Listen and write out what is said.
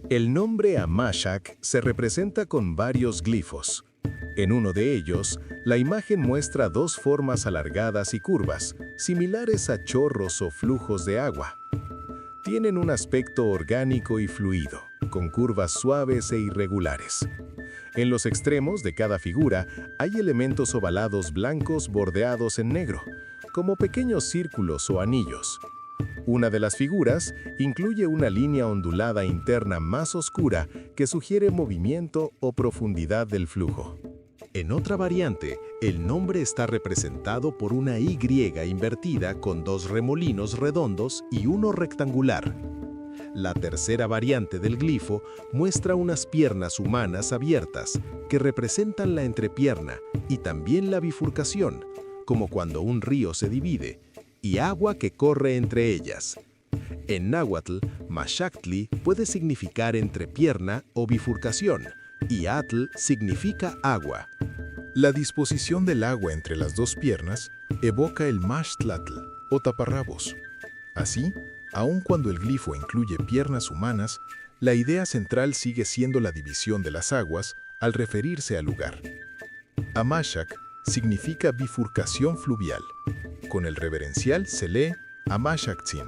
El nombre Amashak se representa con varios glifos. En uno de ellos, la imagen muestra dos formas alargadas y curvas, similares a chorros o flujos de agua. Tienen un aspecto orgánico y fluido, con curvas suaves e irregulares. En los extremos de cada figura hay elementos ovalados blancos bordeados en negro, como pequeños círculos o anillos. Una de las figuras incluye una línea ondulada interna más oscura que sugiere movimiento o profundidad del flujo. En otra variante, el nombre está representado por una Y invertida con dos remolinos redondos y uno rectangular. La tercera variante del glifo muestra unas piernas humanas abiertas que representan la entrepierna y también la bifurcación, como cuando un río se divide, y agua que corre entre ellas. En náhuatl, Maxactli puede significar entrepierna o bifurcación, y atl significa agua. La disposición del agua entre las dos piernas evoca el Maxtlatl o taparrabos. Así, aun cuando el glifo incluye piernas humanas, la idea central sigue siendo la división de las aguas al referirse al lugar. Amashak significa bifurcación fluvial. Con el reverencial se lee Amashaktzin.